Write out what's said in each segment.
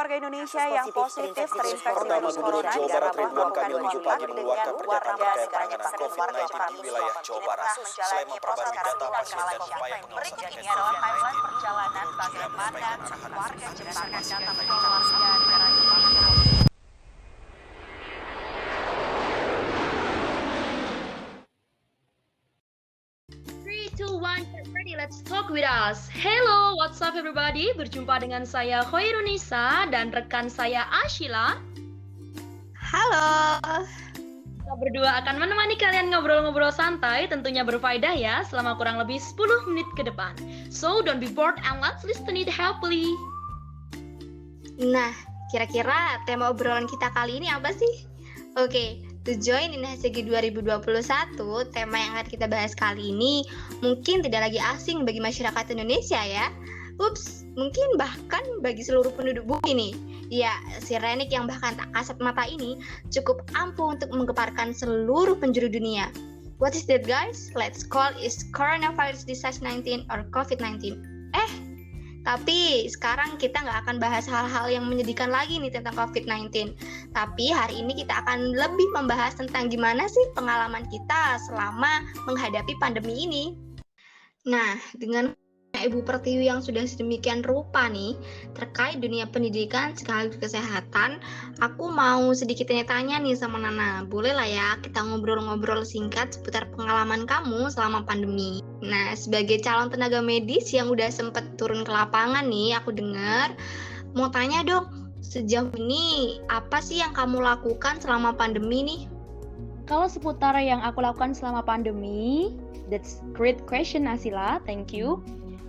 warga Indonesia yang positif terinfeksi virus corona Jawa Barat Ridwan Kamil Minggu pagi dengan mengeluarkan pernyataan warga terkait sekarang penanganan COVID-19 di wilayah Jawa Barat. Selain memperbarui data pasien dan upaya pengawasan berikut ini adalah timeline perjalanan bagaimana warga Jepang datang ke warga negara Jepang. 3, 2, 1, get ready, let's talk with us. Hello, what's up everybody? Berjumpa dengan saya Khairunisa dan rekan saya Ashila. Halo. Kita berdua akan menemani kalian ngobrol-ngobrol santai, tentunya berfaedah ya, selama kurang lebih 10 menit ke depan. So, don't be bored and let's listen it happily. Nah, kira-kira tema obrolan kita kali ini apa sih? Oke, to join in HCG 2021, tema yang akan kita bahas kali ini mungkin tidak lagi asing bagi masyarakat Indonesia ya. Ups, mungkin bahkan bagi seluruh penduduk bumi nih. Ya, si Renik yang bahkan tak kasat mata ini cukup ampuh untuk menggeparkan seluruh penjuru dunia. What is that guys? Let's call it coronavirus disease 19 or COVID-19. Tapi sekarang kita nggak akan bahas hal-hal yang menyedihkan lagi nih tentang COVID-19. Tapi hari ini kita akan lebih membahas tentang gimana sih pengalaman kita selama menghadapi pandemi ini. Nah, dengan Ibu Pertiwi yang sudah sedemikian rupa nih terkait dunia pendidikan sekaligus kesehatan, aku mau sedikit tanya-tanya nih sama Nana. Boleh lah ya kita ngobrol-ngobrol singkat seputar pengalaman kamu selama pandemi. Nah, sebagai calon tenaga medis yang udah sempet turun ke lapangan nih, aku dengar mau tanya dong, sejauh ini apa sih yang kamu lakukan selama pandemi nih? Kalau seputar yang aku lakukan selama pandemi, that's great question Asila, thank you.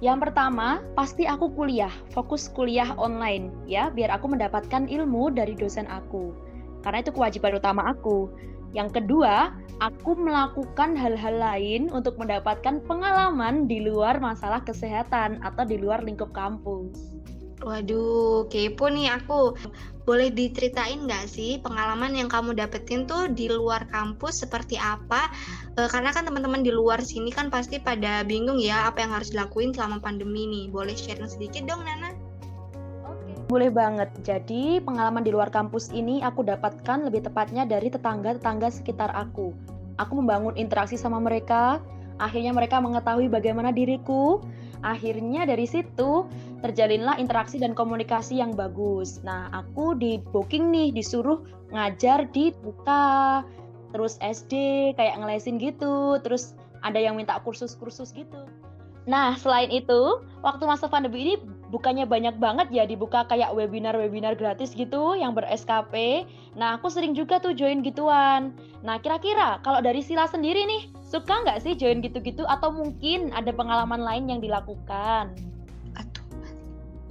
Yang pertama, pasti aku kuliah, fokus kuliah online ya, biar aku mendapatkan ilmu dari dosen aku. Karena itu kewajiban utama aku. Yang kedua, aku melakukan hal-hal lain untuk mendapatkan pengalaman di luar masalah kesehatan atau di luar lingkup kampus. Waduh, kepo nih aku. Boleh diceritain nggak sih pengalaman yang kamu dapetin tuh di luar kampus seperti apa? Karena kan teman-teman di luar sini kan pasti pada bingung ya apa yang harus dilakuin selama pandemi nih. Boleh sharing sedikit dong, Nana? Boleh banget. Jadi pengalaman di luar kampus ini aku dapatkan lebih tepatnya dari tetangga-tetangga sekitar aku. Aku membangun interaksi sama mereka, akhirnya mereka mengetahui bagaimana diriku. Akhirnya dari situ terjalinlah interaksi dan komunikasi yang bagus. Nah, aku di booking nih, disuruh ngajar di TK, terus SD, kayak ngelesin gitu, terus ada yang minta kursus-kursus gitu. Nah, selain itu, waktu masa pandemi ini bukannya banyak banget ya dibuka kayak webinar-webinar gratis gitu yang ber-SKP. Nah, aku sering juga tuh join gituan. Nah, kira-kira kalau dari Sila sendiri nih, suka nggak sih join gitu-gitu atau mungkin ada pengalaman lain yang dilakukan?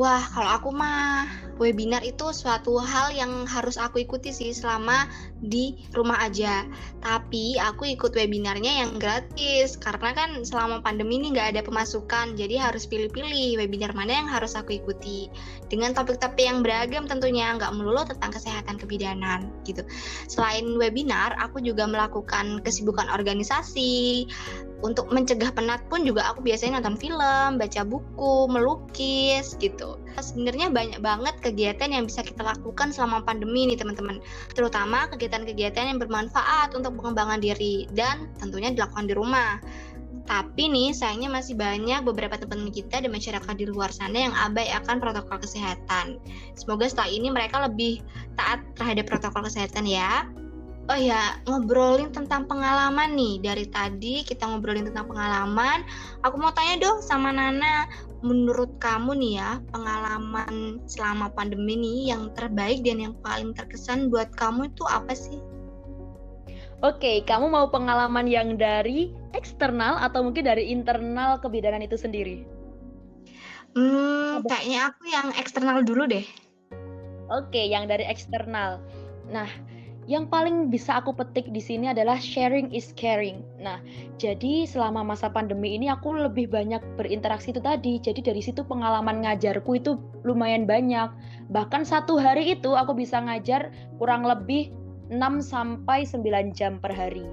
Wah, kalau aku mah webinar itu suatu hal yang harus aku ikuti sih selama di rumah aja. Tapi aku ikut webinarnya yang gratis karena kan selama pandemi ini nggak ada pemasukan, jadi harus pilih-pilih webinar mana yang harus aku ikuti. Dengan topik-topik yang beragam tentunya, nggak melulu tentang kesehatan kebidanan gitu. Selain webinar, aku juga melakukan kesibukan organisasi. Untuk mencegah penat pun juga aku biasanya nonton film, baca buku, melukis gitu. Sebenarnya banyak banget kegiatan yang bisa kita lakukan selama pandemi nih teman-teman. Terutama kegiatan-kegiatan yang bermanfaat untuk pengembangan diri dan tentunya dilakukan di rumah. Tapi nih sayangnya masih banyak beberapa teman-teman kita dan masyarakat di luar sana yang abai akan protokol kesehatan. Semoga setelah ini mereka lebih taat terhadap protokol kesehatan ya. Oh ya, ngobrolin tentang pengalaman nih. Dari tadi kita ngobrolin tentang pengalaman. Aku mau tanya dong sama Nana, menurut kamu nih ya, pengalaman selama pandemi nih yang terbaik dan yang paling terkesan buat kamu itu apa sih? Oke, kamu mau pengalaman yang dari eksternal atau mungkin dari internal kebidanan itu sendiri? Kayaknya aku yang eksternal dulu deh. Oke, yang dari eksternal. Nah, yang paling bisa aku petik di sini adalah sharing is caring. Nah, jadi selama masa pandemi ini aku lebih banyak berinteraksi itu tadi. Jadi dari situ pengalaman ngajarku itu lumayan banyak. Bahkan satu hari itu aku bisa ngajar kurang lebih 6 sampai 9 jam per hari.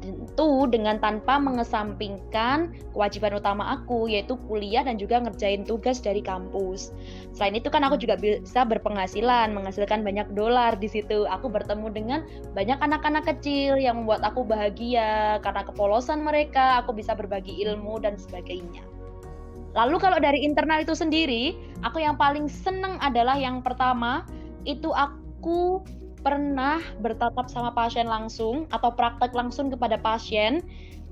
Tentu dengan tanpa mengesampingkan kewajiban utama aku, yaitu kuliah dan juga ngerjain tugas dari kampus. Selain itu kan aku juga bisa berpenghasilan, menghasilkan banyak dolar di situ. Aku bertemu dengan banyak anak-anak kecil yang membuat aku bahagia karena kepolosan mereka, aku bisa berbagi ilmu dan sebagainya. Lalu kalau dari internal itu sendiri, aku yang paling seneng adalah yang pertama, itu aku pernah bertatap sama pasien langsung atau praktek langsung kepada pasien.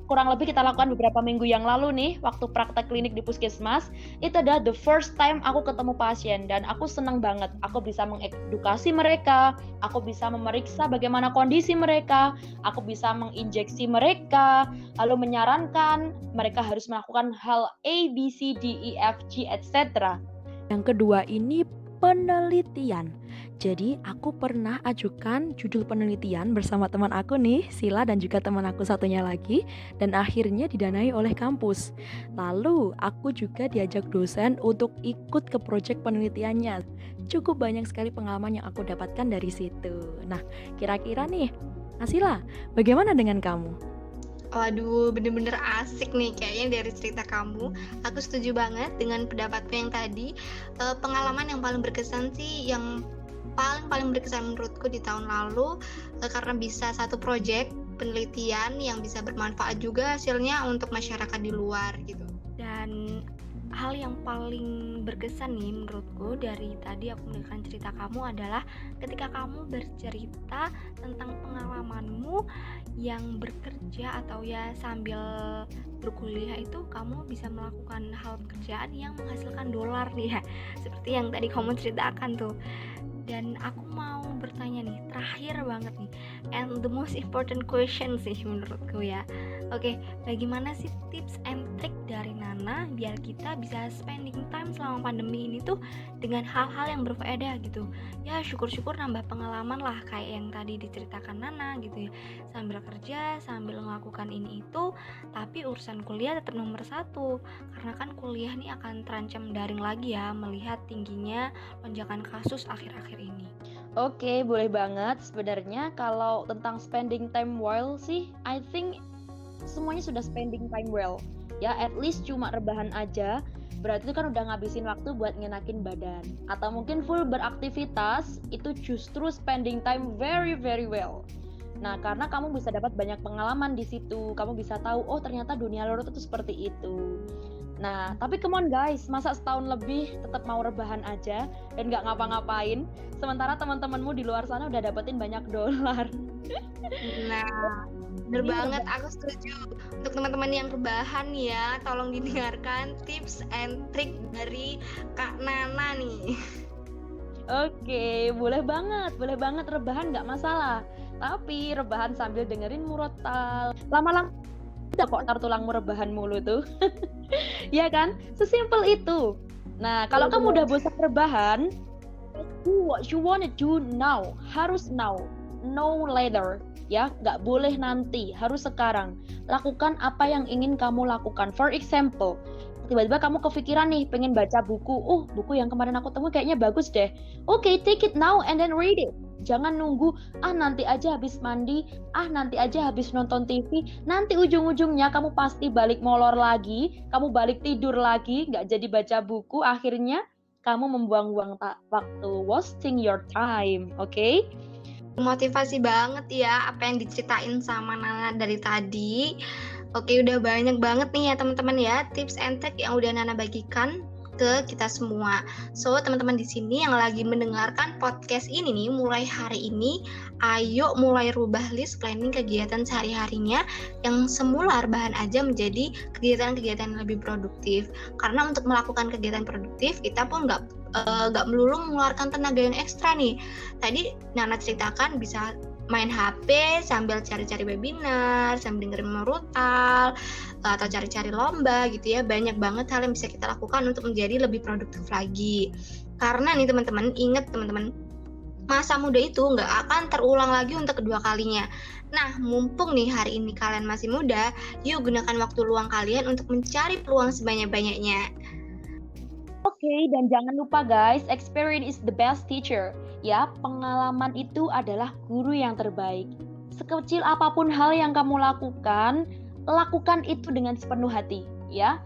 Kurang lebih kita lakukan beberapa minggu yang lalu nih, waktu praktek klinik di puskesmas. Itu adalah the first time aku ketemu pasien dan aku senang banget. Aku bisa mengedukasi mereka, aku bisa memeriksa bagaimana kondisi mereka, aku bisa menginjeksi mereka, lalu menyarankan mereka harus melakukan hal A, B, C, D, E, F, G, etc. Yang kedua ini penelitian. Jadi aku pernah ajukan judul penelitian bersama teman aku nih, Sila, dan juga teman aku satunya lagi, dan akhirnya didanai oleh kampus. Lalu aku juga diajak dosen untuk ikut ke proyek penelitiannya. Cukup banyak sekali pengalaman yang aku dapatkan dari situ. Nah, kira-kira nih, Sila, bagaimana dengan kamu? Waduh, bener-bener asik nih kayaknya dari cerita kamu. Aku setuju banget dengan pendapatku yang tadi. Pengalaman yang paling berkesan sih, yang paling berkesan menurutku di tahun lalu, karena bisa satu proyek penelitian yang bisa bermanfaat juga hasilnya untuk masyarakat di luar gitu. Dan hal yang paling berkesan nih menurutku dari tadi aku mendengarkan cerita kamu adalah ketika kamu bercerita tentang pengalamanmu yang bekerja atau ya sambil berkuliah itu kamu bisa melakukan hal pekerjaan yang menghasilkan dolar nih ya, seperti yang tadi kamu ceritakan tuh. Dan aku mau bertanya nih, terakhir banget nih, and the most important question sih menurutku ya. Oke, bagaimana sih tips and trick dari Nana biar kita bisa spending time selama pandemi ini tuh dengan hal-hal yang berfaedah gitu. Ya syukur-syukur nambah pengalaman lah kayak yang tadi diceritakan Nana gitu ya. Sambil kerja, sambil melakukan ini itu, tapi urusan kuliah tetap nomor satu. Karena kan kuliah nih akan terancam daring lagi ya melihat tingginya lonjakan kasus akhir-akhir ini. Oke, boleh banget. Sebenarnya kalau tentang spending time well sih, I think semuanya sudah spending time well. Ya, at least cuma rebahan aja. Berarti itu kan udah ngabisin waktu buat ngenakin badan. Atau mungkin full beraktivitas, itu justru spending time very very well. Nah, karena kamu bisa dapat banyak pengalaman di situ. Kamu bisa tahu, oh ternyata dunia luar itu seperti itu. Nah, tapi come on guys, masa setahun lebih tetap mau rebahan aja dan gak ngapa-ngapain, sementara teman-temanmu di luar sana udah dapetin banyak dolar. Nah, bener banget, aku setuju. Untuk teman-teman yang rebahan ya, tolong didengarkan tips and trick dari Kak Nana nih. Oke, boleh banget rebahan gak masalah. Tapi rebahan sambil dengerin murotal. Lama-lama udah kok ntar tulangmu rebahan mulu tuh. Ya kan? Sesimpel itu. Nah, kalau kamu udah bosan rebahan, do what you wanna do now. Harus now. No later. Ya, nggak boleh nanti. Harus sekarang. Lakukan apa yang ingin kamu lakukan. For example, tiba-tiba kamu kepikiran nih pengen baca buku. Buku yang kemarin aku temui kayaknya bagus deh. Okay, take it now and then read it. Jangan nunggu, nanti aja habis mandi, nanti aja habis nonton TV, nanti ujung-ujungnya kamu pasti balik molor lagi, kamu balik tidur lagi, nggak jadi baca buku, akhirnya kamu membuang-buang waktu, wasting your time, okay? Motivasi banget ya apa yang diceritain sama Nana dari tadi. Oke, udah banyak banget nih ya teman-teman ya tips and trick yang udah Nana bagikan ke kita semua. So, teman-teman di sini yang lagi mendengarkan podcast ini nih, mulai hari ini, ayo mulai rubah list planning kegiatan sehari-harinya yang semula rebahan aja menjadi kegiatan-kegiatan yang lebih produktif. Karena untuk melakukan kegiatan produktif, kita pun nggak melulu mengeluarkan tenaga yang ekstra nih. Tadi Nana ceritakan bisa main HP sambil cari-cari webinar, sambil dengerin murotal, atau cari-cari lomba gitu ya. Banyak banget hal yang bisa kita lakukan untuk menjadi lebih produktif lagi. Karena nih teman-teman, ingat teman-teman, masa muda itu nggak akan terulang lagi untuk kedua kalinya. Nah, mumpung nih hari ini kalian masih muda, yuk gunakan waktu luang kalian untuk mencari peluang sebanyak-banyaknya. Oke, dan jangan lupa guys, experience is the best teacher. Ya, pengalaman itu adalah guru yang terbaik. sekecil apapun hal yang kamu lakukan itu dengan sepenuh hati, ya.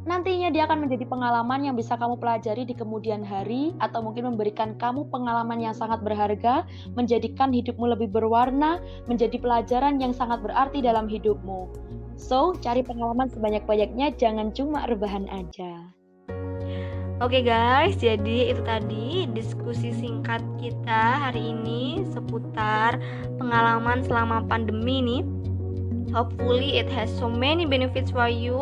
Nantinya dia akan menjadi pengalaman yang bisa kamu pelajari di kemudian hari, atau mungkin memberikan kamu pengalaman yang sangat berharga, menjadikan hidupmu lebih berwarna, menjadi pelajaran yang sangat berarti dalam hidupmu. So, cari pengalaman sebanyak-banyaknya, jangan cuma rebahan aja. Oke guys, jadi itu tadi diskusi singkat kita hari ini seputar pengalaman selama pandemi nih. Hopefully it has so many benefits for you.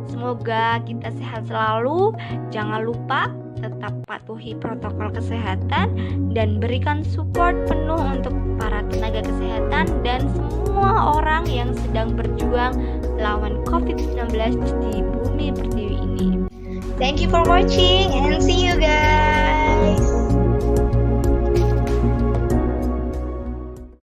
Semoga kita sehat selalu. Jangan lupa tetap patuhi protokol kesehatan dan berikan support penuh untuk para tenaga kesehatan dan semua orang yang sedang berjuang melawan COVID-19 di bumi pertiwi ini. Thank you for watching and see you guys.